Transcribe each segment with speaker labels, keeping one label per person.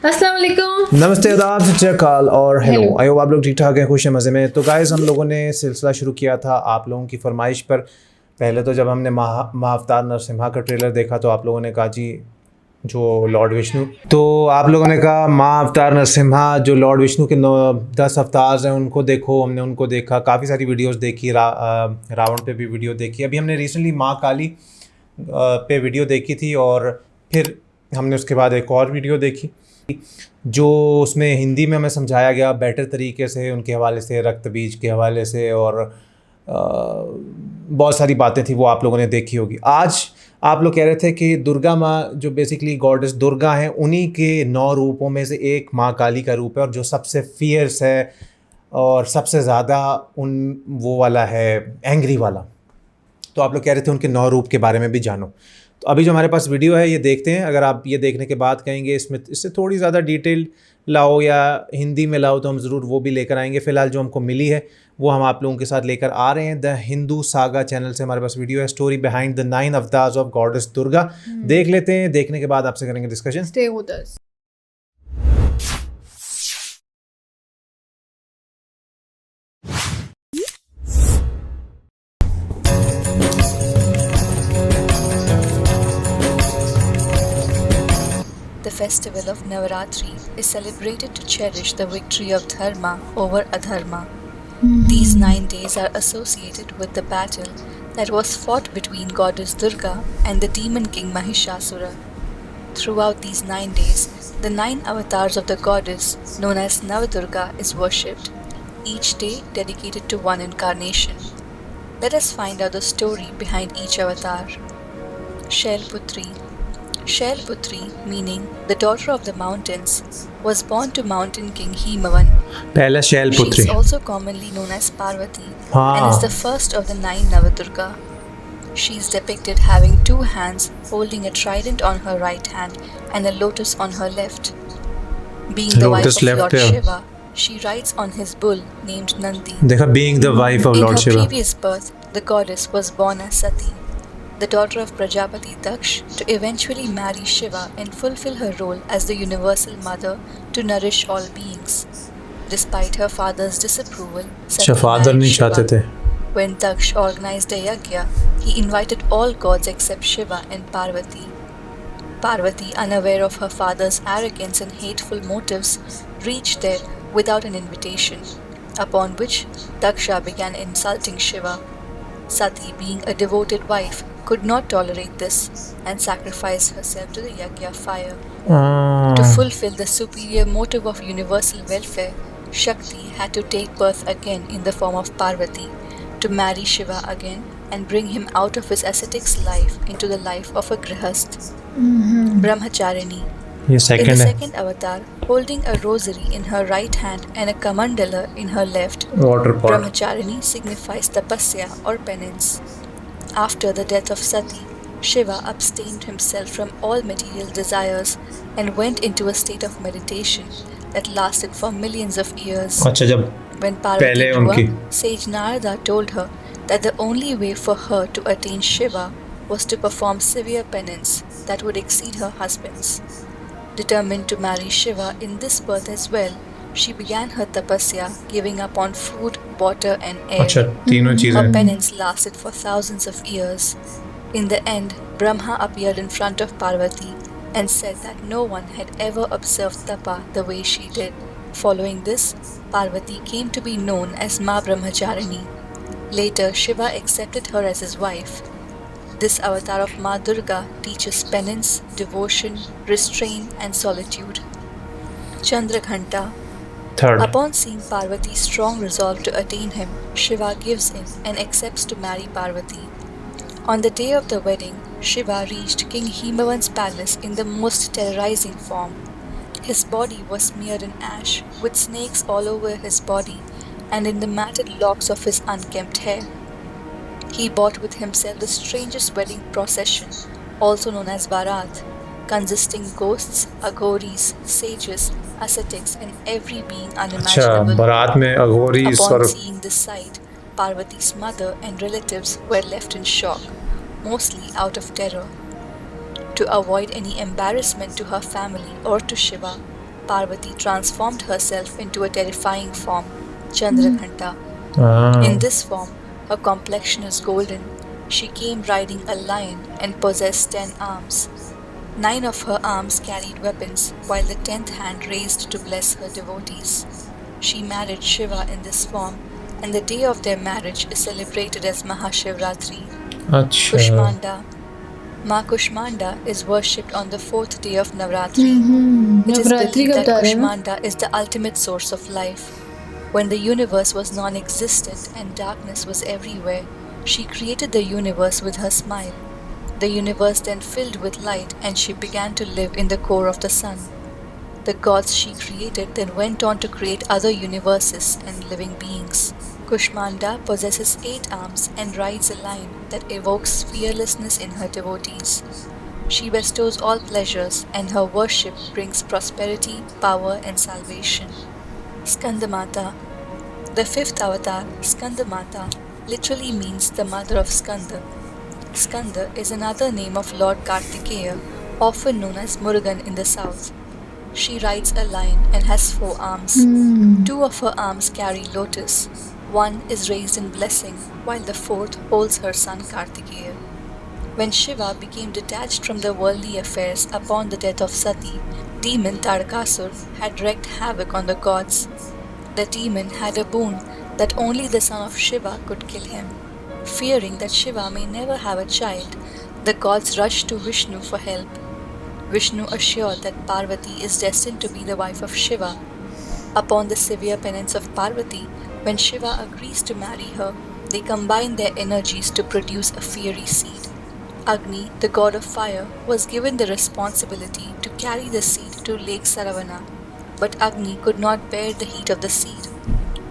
Speaker 1: अस्सलाम वालेकुम।
Speaker 2: नमस्ते, आदाब, सत श्री अकाल और हेलो।
Speaker 1: Hello.
Speaker 2: आई होप आप लोग ठीक ठाक हैं, खुश हैं, मज़े में। तो गाइज़, हम लोगों ने सिलसिला शुरू किया था आप लोगों की फरमाइश पर। पहले तो जब हमने महाअवतार नरसिम्हा का ट्रेलर देखा तो आप लोगों ने कहा जी जो लॉर्ड विष्णु, तो आप लोगों ने कहा महाअवतार नरसिम्हा जो लॉर्ड विष्णु के 10 अवतार हैं उनको देखो। हमने उनको देखा, काफ़ी सारी वीडियोस देखी, रावण पे भी वीडियो देखी। अभी हमने रिसेंटली माँ काली पे वीडियो देखी थी और फिर हमने उसके बाद एक और वीडियो देखी जो उसमें हिंदी में हमें समझाया गया बेटर तरीके से, उनके हवाले से, रक्त बीज के हवाले से, और बहुत सारी बातें थी वो आप लोगों ने देखी होगी। आज आप लोग कह रहे थे कि दुर्गा माँ जो बेसिकली गॉडेस दुर्गा हैं, उन्हीं के 9 रूपों में से एक माँ काली का रूप है और जो सबसे फियर्स है और सबसे ज़्यादा वो वाला है, एंग्री वाला। तो आप लोग कह रहे थे उनके 9 रूप के बारे में भी जानो। तो अभी जो हमारे पास वीडियो है ये देखते हैं। अगर आप ये देखने के बाद कहेंगे इससे थोड़ी ज़्यादा डिटेल लाओ या हिंदी में लाओ तो हम ज़रूर वो भी लेकर आएंगे। फ़िलहाल जो हमको मिली है वो हम आप लोगों के साथ लेकर आ रहे हैं। द हिंदू सागा चैनल से हमारे पास वीडियो है, story behind the 9 avatars of goddess Durga. देख लेते हैं, देखने के बाद आपसे करेंगे discussion.
Speaker 1: Stay with us.
Speaker 3: The festival of Navaratri is celebrated to cherish the victory of Dharma over Adharma. These 9 days are associated with the battle that was fought between goddess Durga and the demon king Mahishasura. Throughout these 9 days, the 9 avatars of the goddess, known as Navadurga, is worshipped, each day dedicated to one incarnation. Let us find out the story behind each avatar. Shailputri. Shailputri, meaning the daughter of the mountains, was born to mountain king Himavan.
Speaker 2: पहला
Speaker 3: She
Speaker 2: Shailputri.
Speaker 3: is also commonly known as Parvati and
Speaker 2: हाँ।
Speaker 3: is the first of the 9 Navadurga. She is depicted having 2 hands holding a trident on her right hand and a lotus on her left. Being the wife
Speaker 2: Lotus
Speaker 3: of
Speaker 2: left
Speaker 3: Lord
Speaker 2: पे।
Speaker 3: Shiva, she rides on his bull named Nandi.
Speaker 2: देखा, being the wife of
Speaker 3: In
Speaker 2: Lord
Speaker 3: her
Speaker 2: Shiva।
Speaker 3: previous birth, the goddess was born as Sati, the daughter of Prajapati Daksh, to eventually marry Shiva and fulfill her role as the universal mother to nourish all beings. Despite her father's disapproval, Sati
Speaker 2: शफादर
Speaker 3: married
Speaker 2: नहीं चाहते
Speaker 3: Shiva.
Speaker 2: थे।
Speaker 3: When Daksh organized a yajna, he invited all gods except Shiva and Parvati. Parvati, unaware of her father's arrogance and hateful motives, reached there without an invitation, upon which Daksha began insulting Shiva. Sati, being a devoted wife, could not tolerate this and sacrificed herself to the yajna fire. To fulfill the superior motive of universal welfare, Shakti had to take birth again in the form of Parvati, to marry Shiva again and bring him out of his ascetic's life into the life of a grihast. Brahmacharini.
Speaker 2: ये
Speaker 3: In the
Speaker 2: second है।
Speaker 3: second avatar, holding a rosary in her right hand and a kamandala in her left,
Speaker 2: water pot.
Speaker 3: Brahmacharini signifies tapasya or penance. After the death of Sati, Shiva abstained himself from all material desires and went into a state of meditation that lasted for millions of years.
Speaker 2: अच्छा, जब
Speaker 3: When Parvati
Speaker 2: पहले
Speaker 3: grew
Speaker 2: उनकी
Speaker 3: up, sage Narada told her that the only way for her to attain Shiva was to perform severe penance that would exceed her husband's. Determined to marry Shiva in this birth as well, she began her tapasya, giving up on food, water and air.
Speaker 2: अच्छा, तीनों
Speaker 3: Her
Speaker 2: चीज़ें।
Speaker 3: penance lasted for thousands of years. In the end, Brahma appeared in front of Parvati and said that no one had ever observed tapa the way she did. Following this, Parvati came to be known as Ma Brahmacharini. Later, Shiva accepted her as his wife. This avatar of Ma Durga teaches penance, devotion, restraint and solitude. Chandraghanta.
Speaker 2: Third.
Speaker 3: Upon seeing Parvati's strong resolve to attain him, Shiva gives in and accepts to marry Parvati. On the day of the wedding, Shiva reached King Himavan's palace in the most terrorizing form. His body was smeared in ash, with snakes all over his body and in the matted locks of his unkempt hair. He brought with himself the strangest wedding procession, also known as Barat, consisting ghosts, aghoris, sages, ascetics and every being
Speaker 2: अच्छा,
Speaker 3: unimaginable.
Speaker 2: बारात में अघोरीस
Speaker 3: Upon
Speaker 2: और
Speaker 3: seeing this sight, Parvati's mother and relatives were left in shock, mostly out of terror. To avoid any embarrassment to her family or to Shiva, Parvati transformed herself into a terrifying form, Chandraghanta.
Speaker 2: Ah.
Speaker 3: In this form, her complexion is golden. She came riding a lion and possessed 10 arms. 9 of her arms carried weapons, while the 10th hand raised to bless her devotees. She married Shiva in this form, and the day of their marriage is celebrated as Mahashivratri.
Speaker 2: अच्छा.
Speaker 3: Kushmanda. Ma Kushmanda is worshipped on the 4th day of Navratri. It is
Speaker 1: Navratri
Speaker 3: believed
Speaker 1: का
Speaker 3: that
Speaker 1: बता रहे हैं ना?
Speaker 3: Kushmanda is the ultimate source of life. When the universe was non-existent and darkness was everywhere, she created the universe with her smile. The universe then filled with light and she began to live in the core of the sun. The gods she created then went on to create other universes and living beings. Kushmanda possesses 8 arms and rides a lion that evokes fearlessness in her devotees. She bestows all pleasures and her worship brings prosperity, power and salvation. Skandamata. The 5th avatar, Skandamata, literally means the mother of Skanda. Skanda is another name of Lord Kartikeya, often known as Murugan in the south. She rides a lion and has 4 arms. 2 of her arms carry lotus. 1 is raised in blessing, while the 4th holds her son Kartikeya. When Shiva became detached from the worldly affairs upon the death of Sati, demon Tadakasur had wreaked havoc on the gods. The demon had a boon that only the son of Shiva could kill him. Fearing that Shiva may never have a child, the gods rushed to Vishnu for help. Vishnu assured that Parvati is destined to be the wife of Shiva. Upon the severe penance of Parvati, when Shiva agrees to marry her, they combine their energies to produce a fiery seed. Agni, the god of fire, was given the responsibility to carry the seed to Lake Saravana, but Agni could not bear the heat of the seed.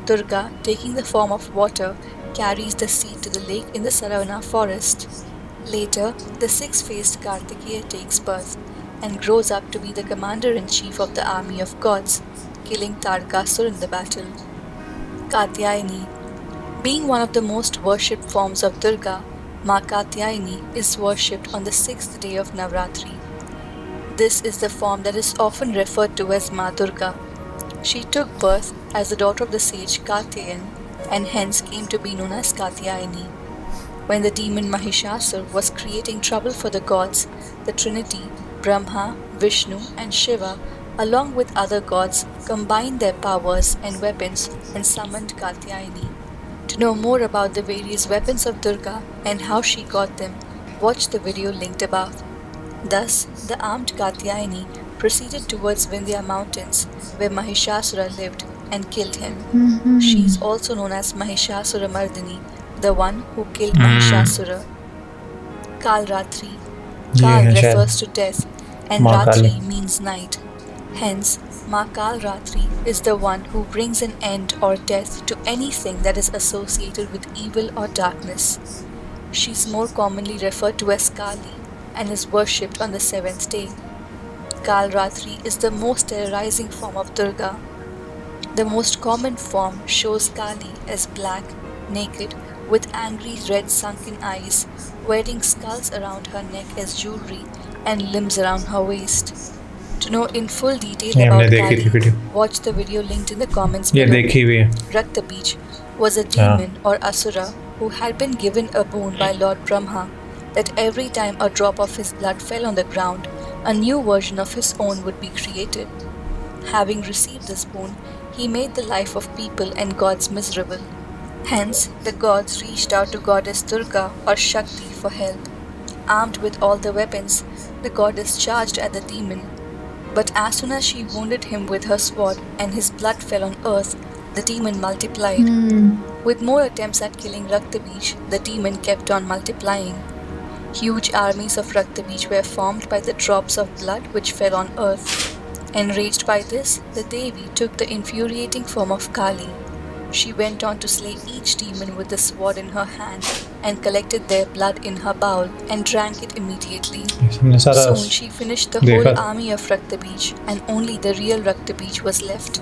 Speaker 3: Durga, taking the form of water, carries the seed to the lake in the Saravana forest. Later, the 6-faced Kartikeya takes birth and grows up to be the commander-in-chief of the army of gods, killing Tadakasur in the battle. Katyayani. Being one of the most worshipped forms of Durga, Ma Katyayani is worshipped on the 6th day of Navratri. This is the form that is often referred to as Ma Durga. She took birth as the daughter of the sage Katyayan and hence came to be known as Katyayani. When the demon Mahishasur was creating trouble for the gods, the Trinity, Brahma, Vishnu and Shiva, along with other gods, combined their powers and weapons and summoned Katyayani. To know more about the various weapons of Durga and how she got them, watch the video linked above. Thus, the armed Katyayani proceeded towards Vindhya mountains, where Mahishasura lived, and killed him. She is also known as Mahishasura Mardini, the one who killed Mahishasura. Kalratri. Kal
Speaker 2: है शायद
Speaker 3: refers to death, and
Speaker 2: माँ काली.
Speaker 3: Ratri means night. Hence, Ma Kalratri is the one who brings an end or death to anything that is associated with evil or darkness. She is more commonly referred to as Kali and is worshipped on the 7th day. Kalratri is the most terrorizing form of Durga. The most common form shows Kali as black, naked, with angry red sunken eyes, wearing skulls around her neck as jewelry and limbs around her waist. To know in full detail
Speaker 2: ये हमने
Speaker 3: about
Speaker 2: देखी थी
Speaker 3: Kali,
Speaker 2: video.
Speaker 3: watch the video linked in the comments
Speaker 2: ये
Speaker 3: below.
Speaker 2: देखी हुई है.
Speaker 3: Raktabij was a demon or asura who had been given a boon by Lord Brahma that every time a drop of his blood fell on the ground, a new version of his own would be created. Having received this boon, he made the life of people and gods miserable. Hence, the gods reached out to goddess Durga or Shakti for help. Armed with all the weapons, the goddess charged at the demon. But as soon as she wounded him with her sword and his blood fell on earth, the demon multiplied. With more attempts at killing Raktabij, the demon kept on multiplying. Huge armies of Raktabij were formed by the drops of blood which fell on earth. Enraged by this, the Devi took the infuriating form of Kali. She went on to slay each demon with the sword in her hand and collected their blood in her bowl and drank it immediately.
Speaker 2: हमने सारा
Speaker 3: Soon she finished the
Speaker 2: देखा.
Speaker 3: whole army of Raktabij and only the real Raktabij was left.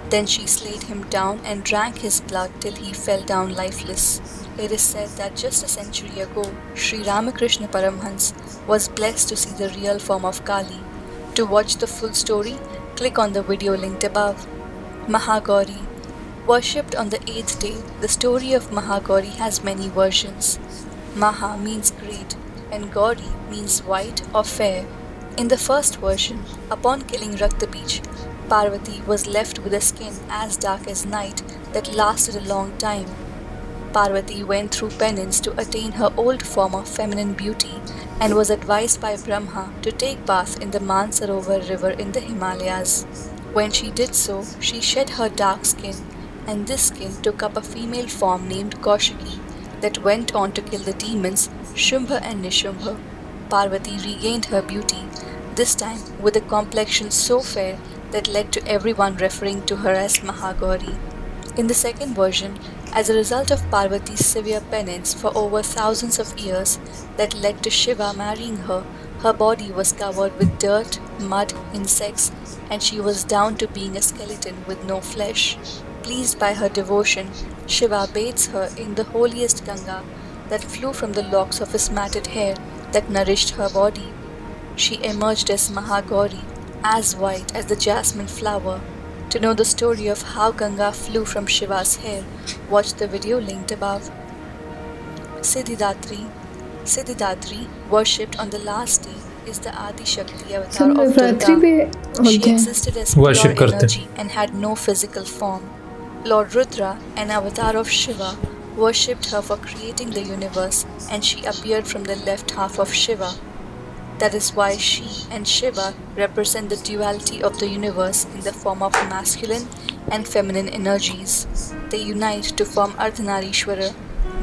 Speaker 3: Then she slayed him down and drank his blood till he fell down lifeless. It is said that just a century ago, Sri Ramakrishna Paramhans was blessed to see the real form of Kali. To watch the full story, Click on the video linked above. Mahagauri. Worshipped on the 8th day, the story of Mahagauri has many versions. Maha means great and Gauri means white or fair. In the first version, upon killing Raktabij, Parvati was left with a skin as dark as night that lasted a long time. Parvati went through penance to attain her old form of feminine beauty and was advised by Brahma to take bath in the Mansarovar river in the Himalayas. When she did so, she shed her dark skin, and this skin took up a female form named Kaushiki that went on to kill the demons Shumbha and Nishumbha. Parvati regained her beauty, this time with a complexion so fair that led to everyone referring to her as Mahagauri. In the second version, as a result of Parvati's severe penance for over thousands of years that led to Shiva marrying her, her body was covered with dirt, mud, insects, and she was down to being a skeleton with no flesh. Pleased by her devotion, Shiva bathes her in the holiest Ganga that flew from the locks of his matted hair that nourished her body. She emerged as Mahagauri, as white as the jasmine flower. To know the story of how Ganga flew from Shiva's hair, watch the video linked above. Siddhidatri. Siddhidatri, worshipped on the last day, is the Adi Shakti avatar
Speaker 1: सब
Speaker 3: of
Speaker 1: Navratri पे
Speaker 3: Durga. She
Speaker 1: होते हैं।
Speaker 3: existed as
Speaker 2: Worship
Speaker 3: pure
Speaker 2: करते हैं।
Speaker 3: energy and had no physical form. Lord Rudra, an avatar of Shiva, worshipped her for creating the universe, and she appeared from the left half of Shiva. That is why she and Shiva represent the duality of the universe in the form of masculine and feminine energies. They unite to form Ardhanarishwara.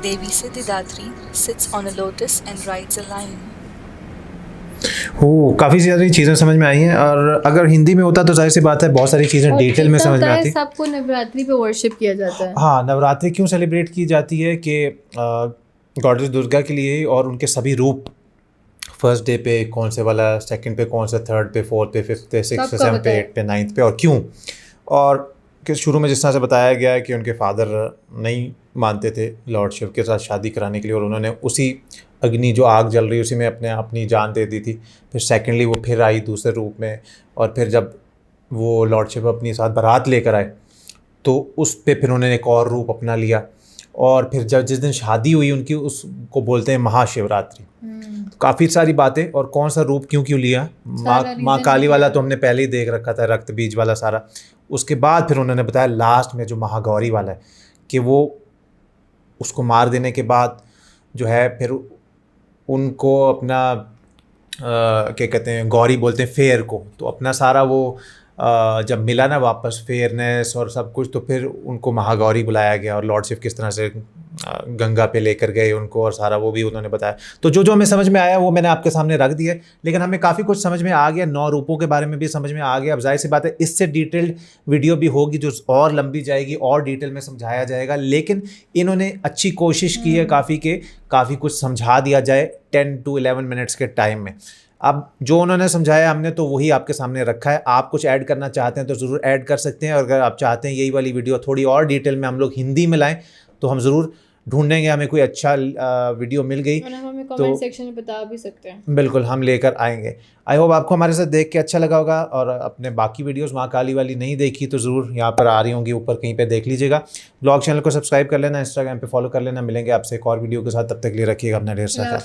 Speaker 3: Devi Siddhidatri sits on a lotus and rides a lion.
Speaker 2: हो काफ़ी सारी चीज़ें समझ में आई हैं, और अगर हिंदी में होता तो जाहिर सी बात है बहुत सारी चीज़ें
Speaker 1: और
Speaker 2: डिटेल में
Speaker 1: कितना
Speaker 2: समझ में
Speaker 1: होता है,
Speaker 2: आती।
Speaker 1: सबको नवरात्रि पे वर्शिप किया जाता है।
Speaker 2: हाँ, नवरात्रि क्यों सेलिब्रेट की जाती है कि गॉडेस दुर्गा के लिए, और उनके सभी रूप फर्स्ट डे पे कौन से वाला, सेकंड पे कौन सा, थर्ड पे, फोर्थ पे, फिफ्थ पे, सिक्स पे,
Speaker 1: सबका
Speaker 2: सेवन पे,
Speaker 1: बताएं।
Speaker 2: एट पे, नाइन्थ पे, और क्यों। और कि शुरू में जिस तरह से बताया गया है कि उनके फादर नहीं मानते थे लॉर्ड शिव के साथ शादी कराने के लिए, और उन्होंने उसी अग्नि जो आग जल रही उसी में अपनी जान दे दी थी। फिर सेकेंडली वो फिर आई दूसरे रूप में, और फिर जब वो लॉर्ड शिव अपनी साथ बारात लेकर आए तो उस पे फिर उन्होंने एक और रूप अपना लिया, और फिर जब जिस दिन शादी हुई उनकी, उसको बोलते हैं महाशिवरात्रि। तो काफ़ी सारी बातें, और कौन सा रूप क्यों लिया, माँ काली वाला तो हमने पहले ही देख रखा था, रक्त बीज वाला सारा। उसके बाद फिर उन्होंने बताया लास्ट में जो महागौरी वाला है कि वो उसको मार देने के बाद जो है फिर उनको अपना क्या कहते हैं, गौरी बोलते हैं फेयर को, तो अपना सारा वो जब मिला ना वापस फेयरनेस और सब कुछ, तो फिर उनको महागौरी बुलाया गया, और लॉर्ड शिव किस तरह से गंगा पे लेकर गए उनको, और सारा वो भी उन्होंने बताया। तो जो जो हमें समझ में आया वो मैंने आपके सामने रख दिया, लेकिन हमें काफ़ी कुछ समझ में आ गया, 9 रूपों के बारे में भी समझ में आ गया। अब जाहिर सी बात है इससे डिटेल्ड वीडियो भी होगी जो और लंबी जाएगी, और डिटेल में समझाया जाएगा, लेकिन इन्होंने अच्छी कोशिश की है काफ़ी कुछ समझा दिया जाए 10 to 11 मिनट्स के टाइम में। अब जो उन्होंने समझाया हमने तो वही आपके सामने रखा है। आप कुछ ऐड करना चाहते हैं तो ज़रूर ऐड कर सकते हैं, और अगर आप चाहते हैं यही वाली वीडियो थोड़ी और डिटेल में हम लोग हिंदी में लाएं तो हम ज़रूर ढूंढेंगे, हमें कोई अच्छा वीडियो मिल गई
Speaker 1: और हमें
Speaker 2: तो
Speaker 1: कमेंट सेक्शन में बता भी सकते हैं।
Speaker 2: बिल्कुल हम लेकर आएंगे। आई होप आपको हमारे साथ देख के अच्छा लगा होगा, और अपने बाकी वीडियोस माँ काली वाली नहीं देखी तो ज़रूर यहाँ पर आ रही होंगी ऊपर कहीं पे देख लीजिएगा। ब्लॉग चैनल को सब्सक्राइब कर लेना, इंस्टाग्राम पे फॉलो कर लेना। मिलेंगे आपसे एक और वीडियो के साथ, तब तक के लिए रखिएगा अपना ढेर सारा।